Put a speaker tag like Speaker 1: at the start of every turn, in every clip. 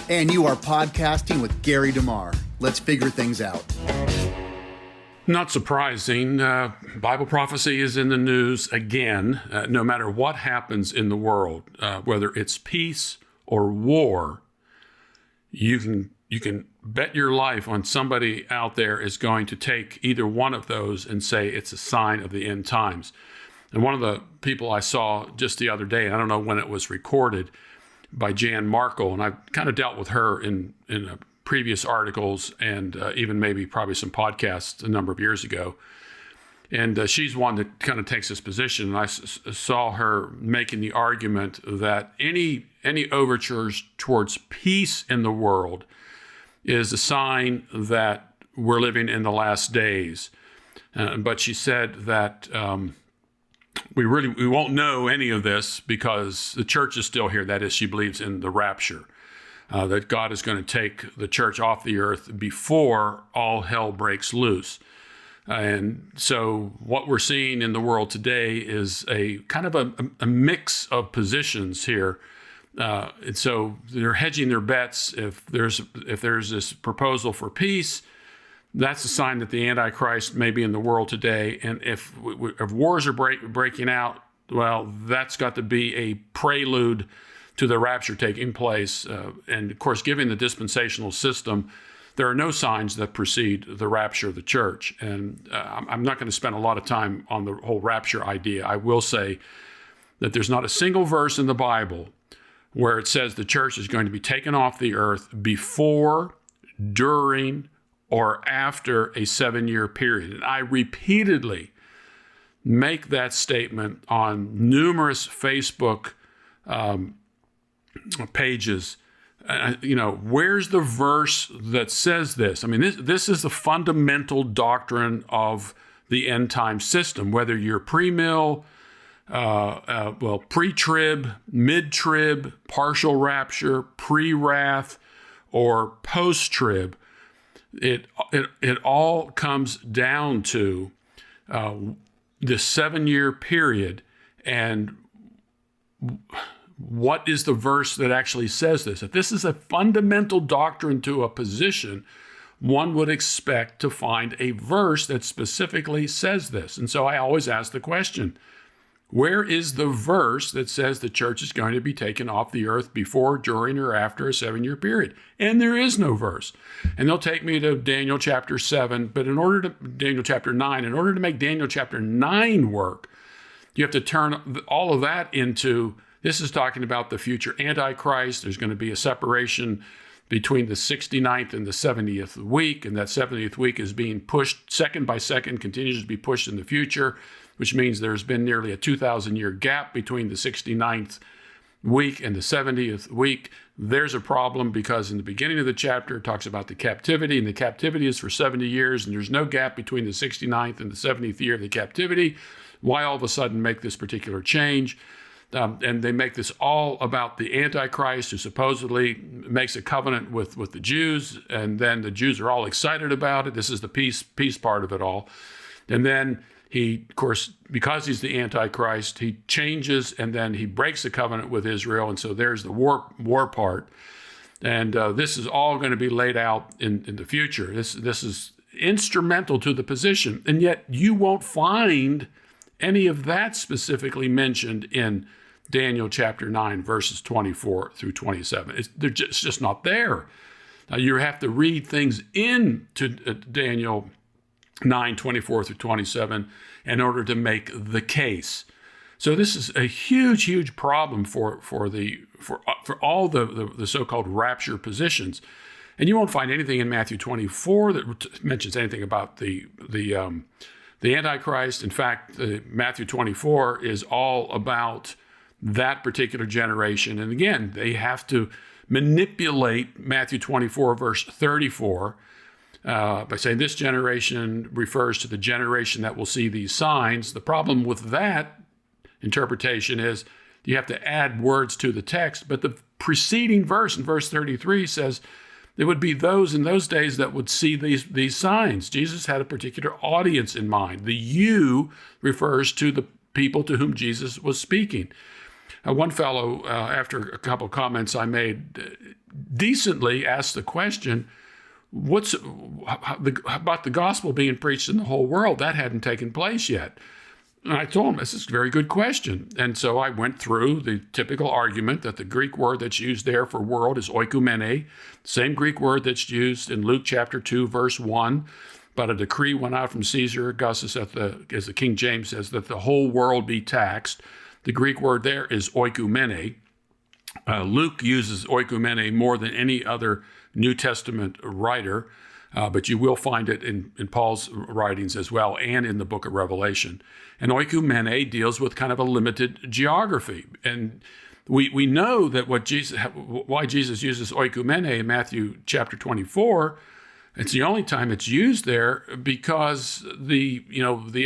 Speaker 1: And you are podcasting with Gary DeMar. Let's figure things out.
Speaker 2: Not surprising, Bible prophecy is in the news again. No matter what happens in the world, whether it's peace or war, you can bet your life on somebody out there is going to take either one of those and say it's a sign of the end times. And one of the people I saw just the other day, I don't know when it was recorded, by Jan Markle, and I've kind of dealt with her in previous articles and even maybe probably some podcasts a number of years ago. And she's one that kind of takes this position. And I saw her making the argument that any overtures towards peace in the world is a sign that we're living in the last days. But she said that we won't know any of this because the church is still here. That is, she believes in the rapture, that God is going to take the church off the earth before all hell breaks loose. And so what we're seeing in the world today is a kind of a mix of positions here. And so they're hedging their bets. If there's this proposal for peace, that's a sign that the Antichrist may be in the world today. And if wars are breaking out, well, that's got to be a prelude to the rapture taking place. And of course, given the dispensational system, there are no signs that precede the rapture of the church. And I'm not going to spend a lot of time on the whole rapture idea. I will say that there's not a single verse in the Bible where it says the church is going to be taken off the earth before, during, or after a 7-year period. And I repeatedly make that statement on numerous Facebook pages. Where's the verse that says this? I mean, this is the fundamental doctrine of the end time system, whether you're pre-mill, pre-trib, mid-trib, partial rapture, pre-wrath, or post-trib. It all comes down to the 7-year period, and what is the verse that actually says this? If this is a fundamental doctrine to a position, one would expect to find a verse that specifically says this. And so I always ask the question, where is the verse that says the church is going to be taken off the earth before, during, or after a 7-year period? And there is no verse. And they'll take me to Daniel chapter 7, but Daniel chapter 9, in order to make Daniel chapter 9 work, you have to turn all of that into, this is talking about the future Antichrist. There's going to be a separation between the 69th and the 70th week, and that 70th week is being pushed second by second, continues to be pushed in the future, which means there's been nearly a 2,000-year gap between the 69th week and the 70th week. There's a problem because in the beginning of the chapter, it talks about the captivity, and the captivity is for 70 years, and there's no gap between the 69th and the 70th year of the captivity. Why all of a sudden make this particular change? And they make this all about the Antichrist, who supposedly makes a covenant with the Jews, and then the Jews are all excited about it. This is the peace part of it all. And then he, of course, because he's the Antichrist, he changes, and then he breaks the covenant with Israel, and so there's the war part. And this is all going to be laid out in the future. This is instrumental to the position, and yet you won't find any of that specifically mentioned in Daniel chapter 9, verses 24 through 27. It's just not there. You have to read things into Daniel 9, 24 through 27 in order to make the case. So this is a huge, huge problem for all the so-called rapture positions. And you won't find anything in Matthew 24 that mentions anything about the Antichrist. In fact, Matthew 24 is all about that particular generation. And again, they have to manipulate Matthew 24, verse 34, by saying this generation refers to the generation that will see these signs. The problem with that interpretation is you have to add words to the text, but the preceding verse in verse 33 says it would be those in those days that would see these signs. Jesus had a particular audience in mind. The you refers to the people to whom Jesus was speaking. One fellow, after a couple of comments I made, decently asked the question, what's about the gospel being preached in the whole world? That hadn't taken place yet. And I told him, this is a very good question. And so I went through the typical argument that the Greek word that's used there for world is oikumene, same Greek word that's used in Luke chapter 2, verse 1. But a decree went out from Caesar Augustus, as the King James says, that the whole world be taxed. The Greek word there is oikumene. Luke uses oikumene more than any other New Testament writer, but you will find it in Paul's writings as well and in the book of Revelation. And oikumene deals with kind of a limited geography. And we know that why Jesus uses oikumene in Matthew chapter 24, it's the only time it's used there, because the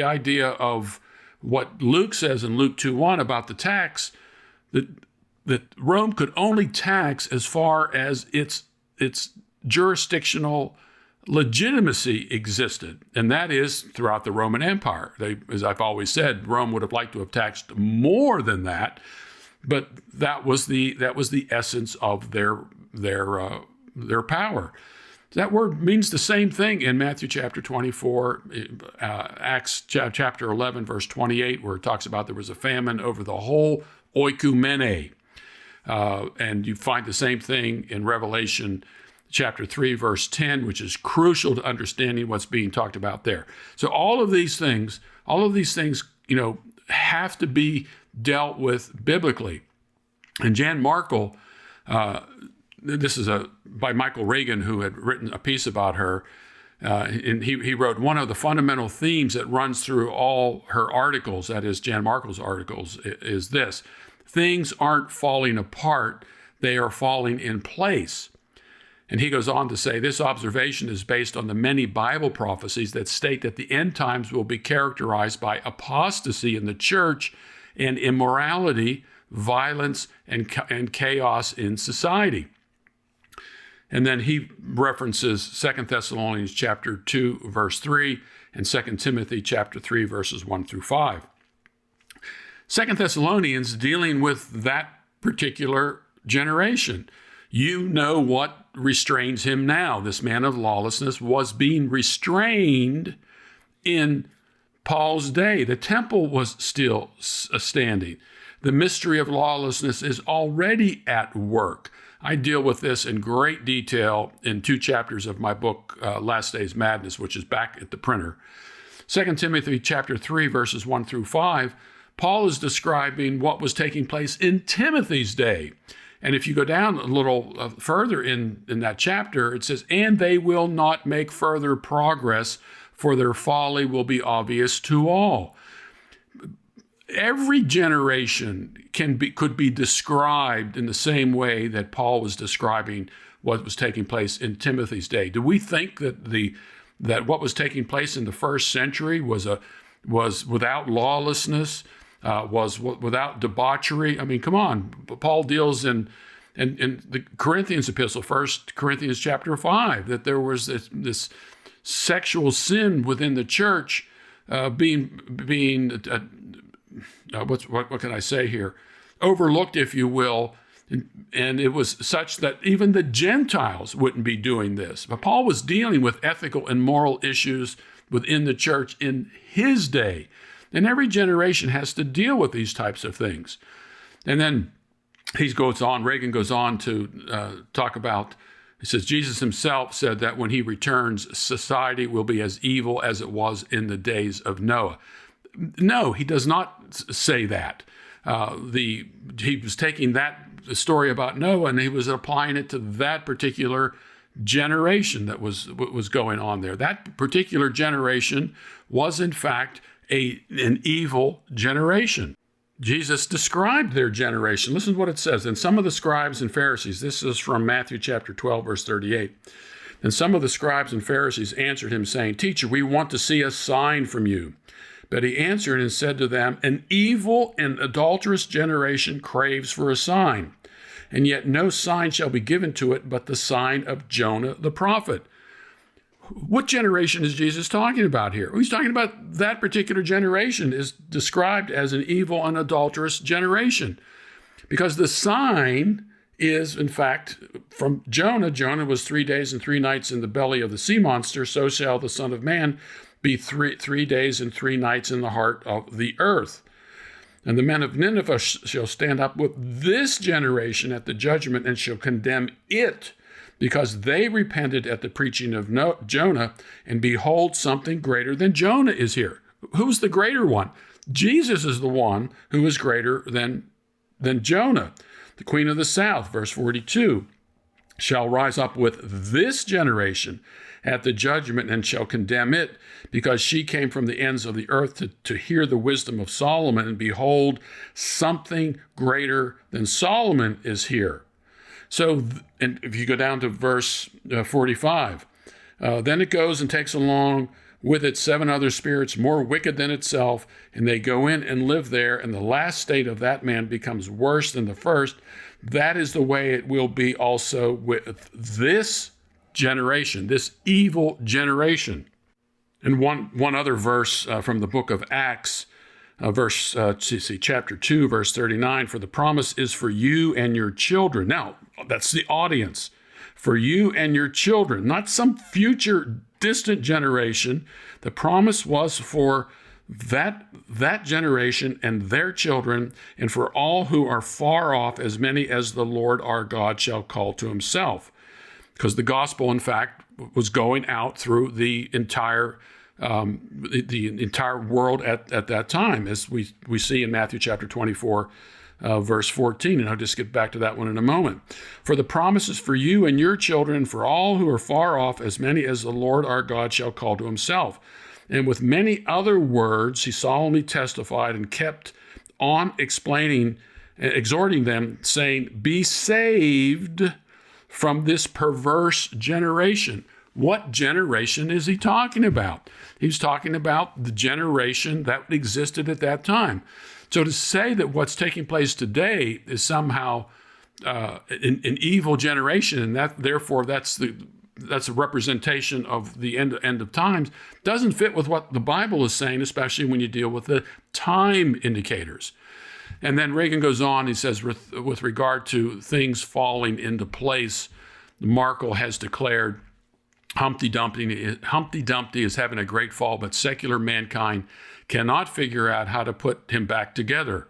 Speaker 2: idea of what Luke says in Luke 2:1 about the tax, that Rome could only tax as far as its jurisdictional legitimacy existed, and that is throughout the Roman Empire. As I've always said, Rome would have liked to have taxed more than that, but that was the essence of their power. That word means the same thing in Matthew chapter 24, Acts chapter 11, verse 28, where it talks about there was a famine over the whole oikumene. And you find the same thing in Revelation chapter 3, verse 10, which is crucial to understanding what's being talked about there. So all of these things, have to be dealt with biblically. And Jan Markell, this is by Michael Reagan, who had written a piece about her, and he wrote, one of the fundamental themes that runs through all her articles, that is Jan Markell's articles, is this: things aren't falling apart, they are falling in place. And he goes on to say, this observation is based on the many Bible prophecies that state that the end times will be characterized by apostasy in the church and immorality, violence, and chaos in society. And then he references 2 Thessalonians chapter 2, verse 3, and 2 Timothy chapter 3, verses 1 through 5. 2 Thessalonians dealing with that particular generation. You know what restrains him now. This man of lawlessness was being restrained in Paul's day. The temple was still standing. The mystery of lawlessness is already at work. I deal with this in great detail in 2 chapters of my book, Last Days Madness, which is back at the printer. 2 Timothy chapter 3, verses 1 through 5, Paul is describing what was taking place in Timothy's day. And if you go down a little further in that chapter, it says, and they will not make further progress, for their folly will be obvious to all. Every generation could be described in the same way that Paul was describing what was taking place in Timothy's day. Do we think that what was taking place in the first century was without lawlessness, was without debauchery? I mean, come on. Paul deals in the Corinthians epistle, 1 Corinthians chapter 5, that there was this sexual sin within the church being what can I say here? Overlooked, if you will. And it was such that even the Gentiles wouldn't be doing this. But Paul was dealing with ethical and moral issues within the church in his day. And every generation has to deal with these types of things. And then Reagan goes on to talk about, he says, Jesus himself said that when he returns, society will be as evil as it was in the days of Noah. No, he does not say that. He was taking that story about Noah and he was applying it to that particular generation that was going on there. That particular generation was, in fact, an evil generation. Jesus described their generation. Listen to what it says. And some of the scribes and Pharisees, this is from Matthew chapter 12, verse 38. And some of the scribes and Pharisees answered him, saying, Teacher, we want to see a sign from you. But he answered and said to them, an evil and adulterous generation craves for a sign, and yet no sign shall be given to it but the sign of Jonah the prophet. What generation is Jesus talking about here? He's talking about that particular generation is described as an evil and adulterous generation. Because the sign is, in fact, from Jonah. Jonah was 3 days and 3 nights in the belly of the sea monster. So shall the Son of Man be 3 days and 3 nights in the heart of the earth. And the men of Nineveh shall stand up with this generation at the judgment and shall condemn it, because they repented at the preaching of Jonah, and behold, something greater than Jonah is here. Who's the greater one? Jesus is the one who is greater than Jonah. The queen of the south, verse 42, shall rise up with this generation at the judgment and shall condemn it, because she came from the ends of the earth to hear the wisdom of Solomon, and behold, something greater than Solomon is here. So, and if you go down to verse 45, then it goes and takes along with it 7 other spirits more wicked than itself, and they go in and live there, and the last state of that man becomes worse than the first. That is the way it will be also with this generation, this evil generation. And one other verse from the book of Acts, chapter 2, verse 39, for the promise is for you and your children. Now, that's the audience. For you and your children, not some future distant generation. The promise was for that generation and their children, and for all who are far off, as many as the Lord our God shall call to himself. Because the gospel, in fact, was going out through the entire world at that time, as we see in Matthew chapter 24, verse 14. And I'll just get back to that one in a moment. For the promise is for you and your children, for all who are far off, as many as the Lord our God shall call to himself. And with many other words, he solemnly testified and kept on exhorting them, saying, be saved from this perverse generation. What generation is he talking about? He's talking about the generation that existed at that time. So to say that what's taking place today is somehow an evil generation, and that therefore that's a representation of the end of times, doesn't fit with what the Bible is saying, especially when you deal with the time indicators. And then Reagan goes on, he says, with regard to things falling into place, Markle has declared, Humpty Dumpty is having a great fall, but secular mankind cannot figure out how to put him back together.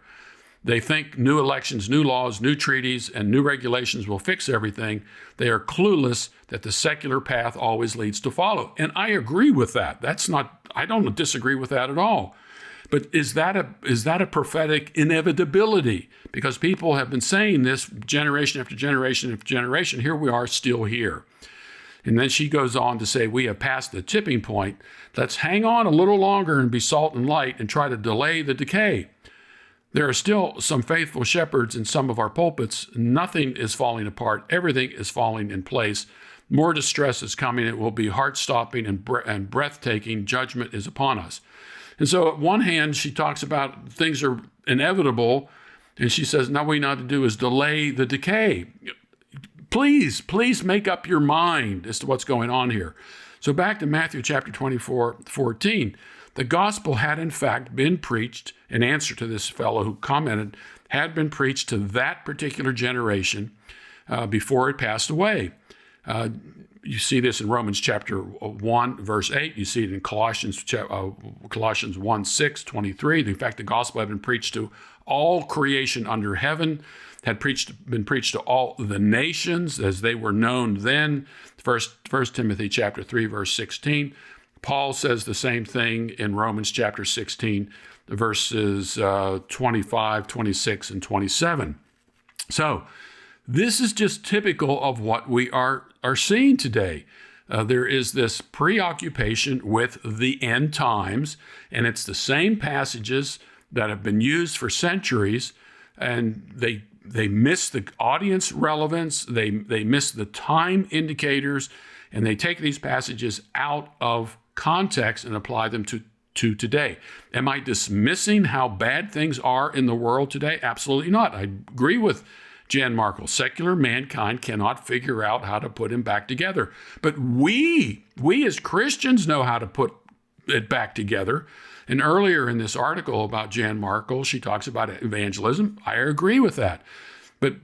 Speaker 2: They think new elections, new laws, new treaties, and new regulations will fix everything. They are clueless that the secular path always leads to follow. And I agree with that. I don't disagree with that at all. But is that a prophetic inevitability? Because people have been saying this generation after generation after generation. Here we are still here. And then she goes on to say, we have passed the tipping point. Let's hang on a little longer and be salt and light and try to delay the decay. There are still some faithful shepherds in some of our pulpits. Nothing is falling apart. Everything is falling in place. More distress is coming. It will be heart-stopping and breathtaking. Judgment is upon us. And so at one hand, she talks about things are inevitable, and she says, now what we need to do is delay the decay. Please make up your mind as to what's going on here. So back to Matthew chapter 24:14. The gospel had in fact been preached, in answer to this fellow who commented, had been preached to that particular generation before it passed away. You see this in Romans chapter 1, verse 8. You see it in Colossians 1, 6, 23. In fact, the gospel had been preached to all creation under heaven, had been preached to all the nations as they were known then. First Timothy chapter 3, verse 16. Paul says the same thing in Romans chapter 16, verses 25, 26, and 27. So this is just typical of what we are seeing today. There is this preoccupation with the end times, and it's the same passages that have been used for centuries, and they miss the audience relevance, they miss the time indicators, and they take these passages out of context and apply them to today. Am I dismissing how bad things are in the world today? Absolutely not. I agree with Jan Markle. Secular mankind cannot figure out how to put him back together. But we as Christians know how to put it back together. And earlier in this article about Jan Markle, she talks about evangelism. I agree with that. But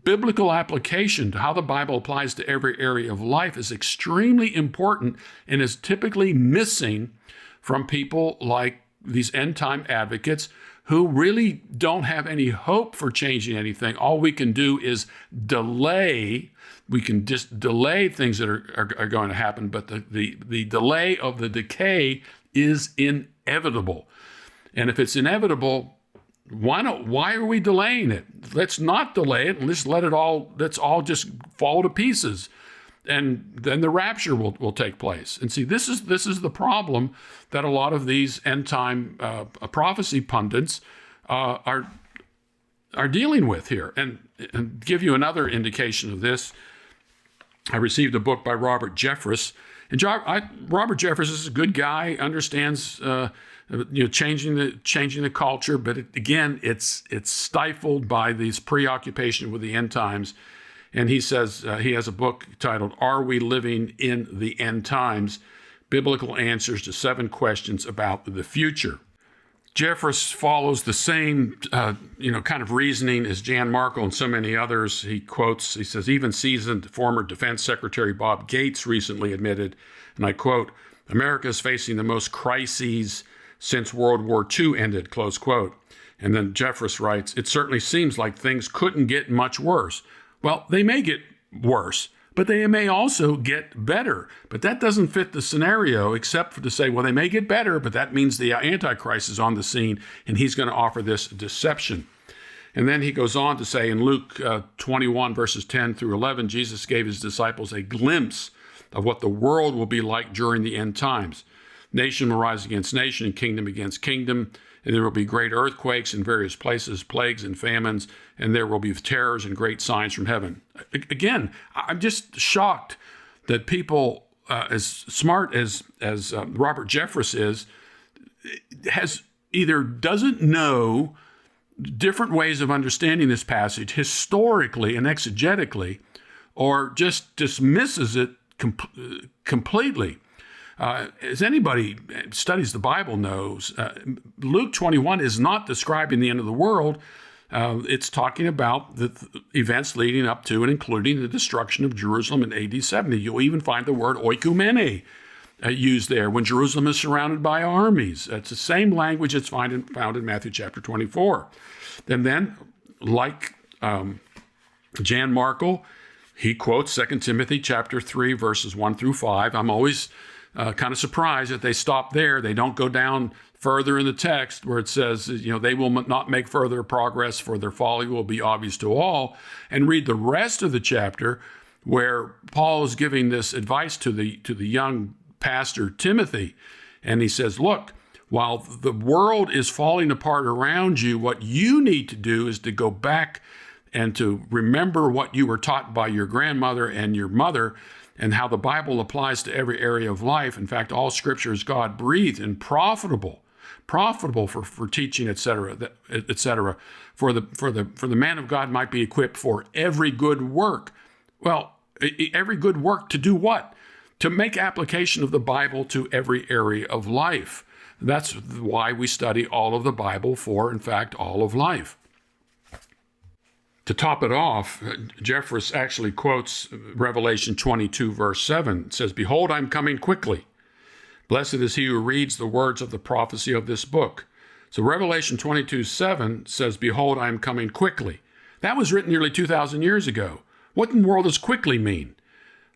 Speaker 2: biblical application to how the Bible applies to every area of life is extremely important and is typically missing from people like these end-time advocates who really don't have any hope for changing anything. All we can do is delay. We can just delay things that are going to happen, but the delay of the decay is inevitable. And if it's inevitable, why are we delaying it? Let's not delay it and let's let's all just fall to pieces. And then the rapture will take place. And see, this is the problem that a lot of these end time prophecy pundits are dealing with here. And give you another indication of this, I received a book by Robert Jeffress. And Robert Jeffress is a good guy, understands changing the culture, but it's stifled by this preoccupation with the end times. And he says he has a book titled "Are We Living in the End Times? Biblical Answers to 7 Questions About the Future." Jeffress follows the same kind of reasoning as Jan Markle and so many others. He says, even seasoned former Defense Secretary Bob Gates recently admitted, and I quote, "America is facing the most crises since World War II ended," close quote. And then Jeffress writes, "It certainly seems like things couldn't get much worse." Well, they may get worse, but they may also get better. But that doesn't fit the scenario, except for to say, well, they may get better, but that means the Antichrist is on the scene, and he's going to offer this deception. And then he goes on to say in Luke 21, verses 10 through 11, Jesus gave his disciples a glimpse of what the world will be like during the end times. Nation will rise against nation and kingdom against kingdom. And there will be great earthquakes in various places, plagues and famines, and there will be terrors and great signs from heaven. Again, I'm just shocked that people as smart as Robert Jeffress has either doesn't know different ways of understanding this passage historically and exegetically, or just dismisses it completely. As anybody studies the Bible knows, Luke 21 is not describing the end of the world. It's talking about the events leading up to and including the destruction of Jerusalem in AD 70. You'll even find the word oikumene used there when Jerusalem is surrounded by armies. It's the same language that's found in Matthew chapter 24. And then, like Jan Markle, he quotes 2 Timothy chapter 3, verses 1 through 5. I'm always kind of surprised that they stop there. They don't go down further in the text where it says, they will not make further progress, for their folly will be obvious to all, and read the rest of the chapter where Paul is giving this advice to the young pastor Timothy. And he says, look, while the world is falling apart around you, what you need to do is to go back and to remember what you were taught by your grandmother and your mother, and how the Bible applies to every area of life. In fact, all Scripture is God-breathed and profitable for teaching, etc., for the man of God might be equipped for every good work. Well, every good work to do what? To make application of the Bible to every area of life. That's why we study all of the Bible for, in fact, all of life. To top it off, Jeffress actually quotes Revelation 22, verse 7. It says, "Behold, I'm coming quickly. Blessed is he who reads the words of the prophecy of this book." So Revelation 22, 7 says, "Behold, I am coming quickly." That was written nearly 2,000 years ago. What in the world does quickly mean?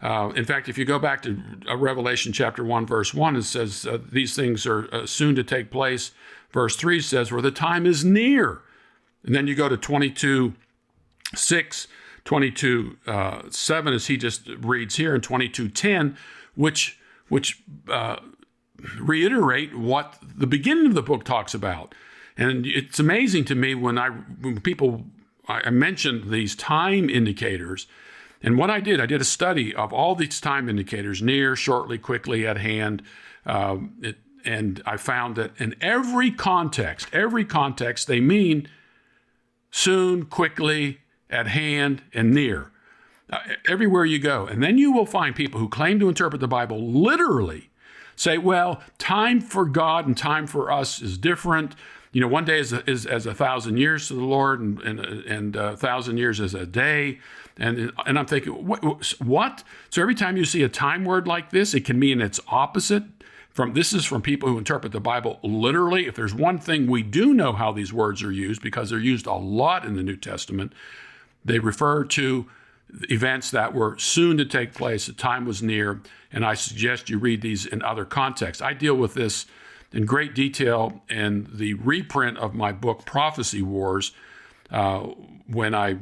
Speaker 2: In fact, if you go back to Revelation chapter 1, verse 1, it says these things are soon to take place. Verse 3 says, "For the time is near." And then you go to 22:6, 22:7, as he just reads here, and 22:10, which reiterate what the beginning of the book talks about. And it's amazing to me when I mentioned these time indicators. And what I did a study of all these time indicators: near, shortly, quickly, at hand. And I found that in every context, they mean soon, quickly, at hand, and near. Everywhere you go. And then you will find people who claim to interpret the Bible literally, say, well, time for God and time for us is different. One day is as 1,000 years to the Lord, and 1,000 years as a day. And I'm thinking, what? So every time you see a time word like this, it can mean its opposite. This is from people who interpret the Bible literally. If there's one thing we do know how these words are used, because they're used a lot in the New Testament, they refer to events that were soon to take place. The time was near, and I suggest you read these in other contexts. I deal with this in great detail in the reprint of my book, Prophecy Wars, when I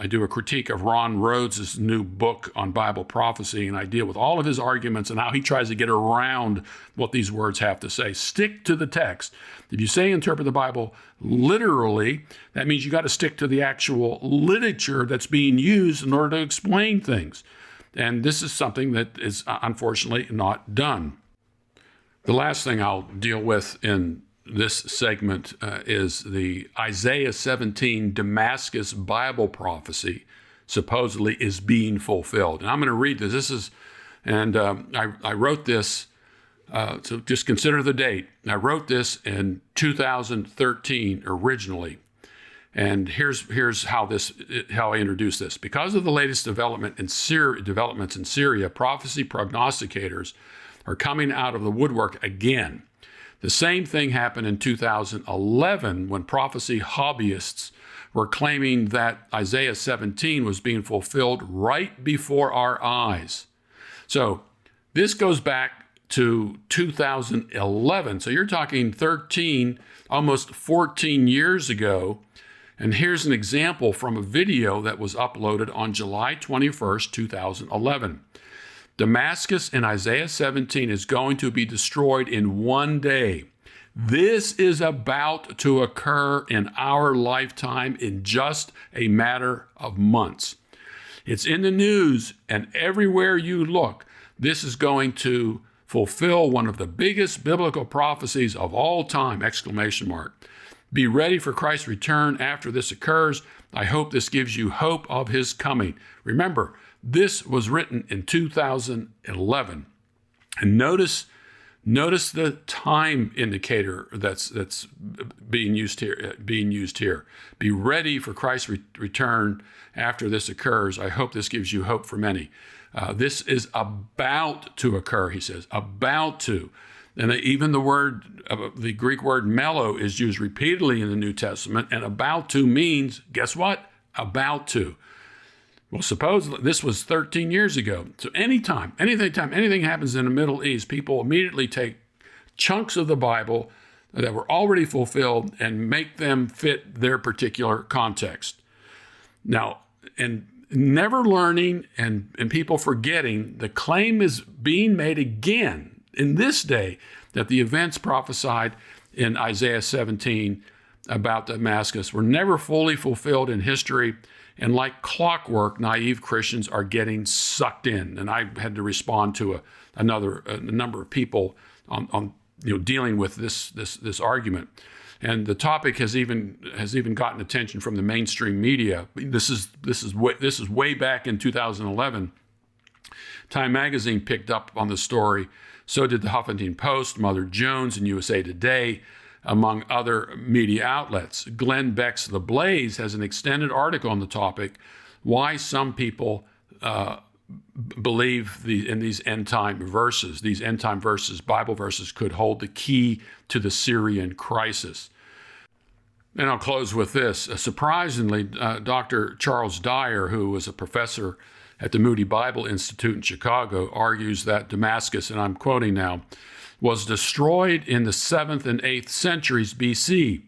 Speaker 2: do a critique of Ron Rhodes' new book on Bible prophecy, and I deal with all of his arguments and how he tries to get around what these words have to say. Stick to the text. If you say interpret the Bible literally, that means you got to stick to the actual literature that's being used in order to explain things. And this is something that is unfortunately not done. The last thing I'll deal with in this segment is the Isaiah 17 Damascus Bible prophecy supposedly is being fulfilled. And I'm going to read this. I wrote this, so just consider the date. I wrote this in 2013 originally. And here's how I introduce this. Because of the latest developments in Syria, prophecy prognosticators are coming out of the woodwork again. The same thing happened in 2011 when prophecy hobbyists were claiming that Isaiah 17 was being fulfilled right before our eyes. So this goes back to 2011. So you're talking 13, almost 14 years ago. And here's an example from a video that was uploaded on July 21st, 2011. Damascus in Isaiah 17 is going to be destroyed in one day. This is about to occur in our lifetime in just a matter of months. It's in the news, and everywhere you look, this is going to fulfill one of the biggest biblical prophecies of all time, ! Be ready for Christ's return after this occurs. I hope this gives you hope of his coming. Remember, this was written in 2011. And notice the time indicator that's being used here. Be ready for Christ's return after this occurs. I hope this gives you hope for many. This is about to occur, he says, about to. And even the Greek word mello is used repeatedly in the New Testament, and about to means, guess what? About to. Well, suppose this was 13 years ago. So anytime anything happens in the Middle East, people immediately take chunks of the Bible that were already fulfilled and make them fit their particular context. Now, and never learning and people forgetting, the claim is being made again in this day that the events prophesied in Isaiah 17 about Damascus were never fully fulfilled in history. And like clockwork, naive Christians are getting sucked in. And I had to respond to a number of people on dealing with this argument. And the topic has even gotten attention from the mainstream media. This is way back in 2011. Time magazine picked up on the story. So did the Huffington Post, Mother Jones, and USA Today, among other media outlets. Glenn Beck's The Blaze has an extended article on the topic, why some people believe in these end-time verses. These end-time verses, Bible verses, could hold the key to the Syrian crisis. And I'll close with this. Surprisingly, Dr. Charles Dyer, who was a professor at the Moody Bible Institute in Chicago, argues that Damascus, and I'm quoting now, was destroyed in the 7th and 8th centuries BC.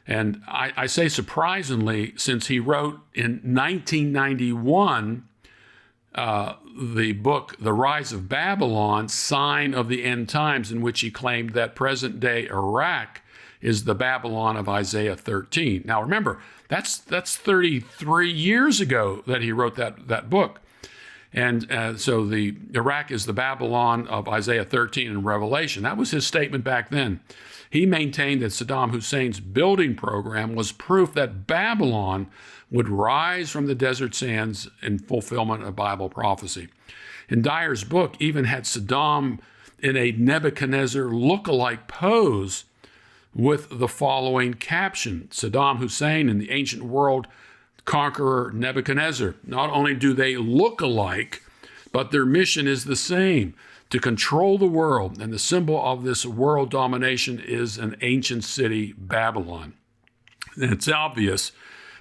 Speaker 2: And I say surprisingly, since he wrote in 1991 the book, The Rise of Babylon, Sign of the End Times, in which he claimed that present-day Iraq is the Babylon of Isaiah 13. Now remember, that's 33 years ago that he wrote that book. And so the Iraq is the Babylon of Isaiah 13 and Revelation. That was his statement back then. He maintained that Saddam Hussein's building program was proof that Babylon would rise from the desert sands in fulfillment of Bible prophecy. And Dyer's book even had Saddam in a Nebuchadnezzar look-alike pose with the following caption: Saddam Hussein and the ancient world conqueror Nebuchadnezzar. Not only do they look alike, but their mission is the same: to control the world. And the symbol of this world domination is an ancient city, Babylon. And it's obvious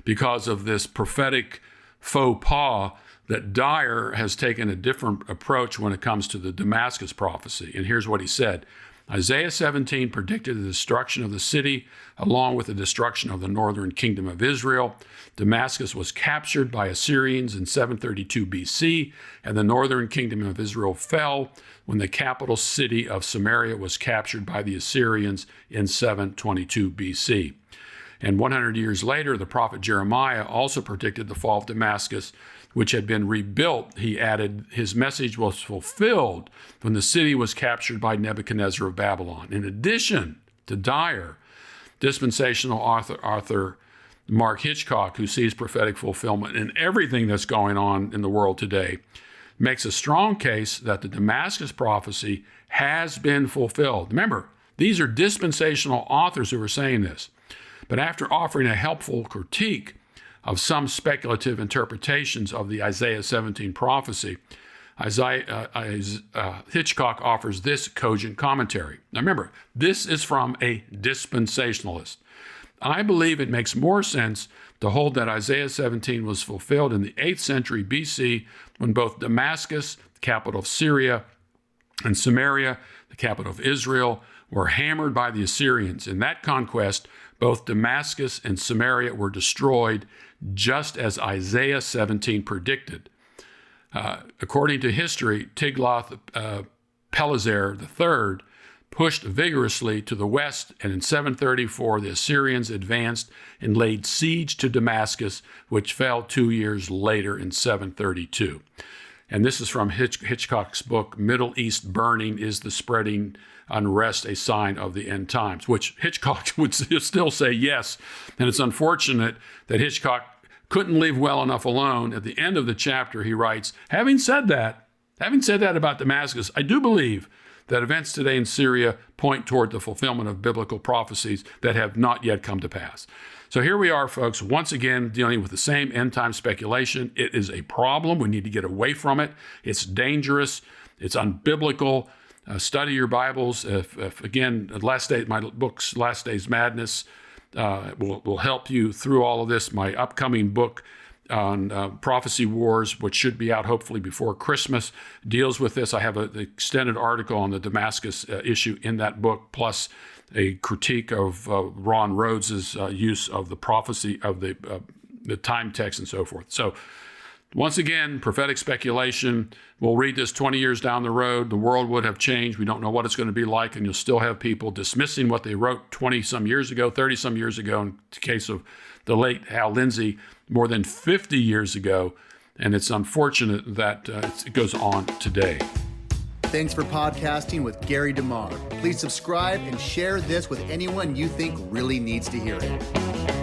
Speaker 2: because of this prophetic faux pas that Dyer has taken a different approach when it comes to the Damascus prophecy. And here's what he said. Isaiah 17 predicted the destruction of the city along with the destruction of the northern kingdom of Israel. Damascus was captured by Assyrians in 732 BC, and the northern kingdom of Israel fell when the capital city of Samaria was captured by the Assyrians in 722 BC. And 100 years later, the prophet Jeremiah also predicted the fall of Damascus, which had been rebuilt. He added, his message was fulfilled when the city was captured by Nebuchadnezzar of Babylon. In addition to Dyer, dispensational author Mark Hitchcock, who sees prophetic fulfillment in everything that's going on in the world today, makes a strong case that the Damascus prophecy has been fulfilled. Remember, these are dispensational authors who are saying this. But after offering a helpful critique of some speculative interpretations of the Isaiah 17 prophecy, Hitchcock offers this cogent commentary. Now remember, this is from a dispensationalist. I believe it makes more sense to hold that Isaiah 17 was fulfilled in the 8th century BC when both Damascus, the capital of Syria, and Samaria, the capital of Israel, were hammered by the Assyrians. In that conquest, both Damascus and Samaria were destroyed, just as Isaiah 17 predicted. According to history, Tiglath-Pileser III pushed vigorously to the west, and in 734, the Assyrians advanced and laid siege to Damascus, which fell 2 years later in 732. And this is from Hitchcock's book, Middle East Burning: Is the Spreading Unrest a Sign of the End Times? Which Hitchcock would still say yes. And it's unfortunate that Hitchcock couldn't leave well enough alone. At the end of the chapter, he writes, having said that about Damascus, I do believe that events today in Syria point toward the fulfillment of biblical prophecies that have not yet come to pass. So here we are, folks, once again dealing with the same end-time speculation. It is a problem. We need to get away from it. It's dangerous. It's unbiblical. Study your Bibles. If again, my book's Last Days Madness will help you through all of this. My upcoming book on Prophecy Wars, which should be out hopefully before Christmas, deals with this. I have an extended article on the Damascus issue in that book, plus a critique of Ron Rhodes's use of the prophecy of the time text and so forth. So once again, prophetic speculation. We'll read this 20 years down the road. The world would have changed. We don't know what it's going to be like, and you'll still have people dismissing what they wrote 20-some years ago, 30-some years ago, in the case of the late Hal Lindsey, more than 50 years ago. And it's unfortunate that it goes on today.
Speaker 1: Thanks for podcasting with Gary DeMar. Please subscribe and share this with anyone you think really needs to hear it.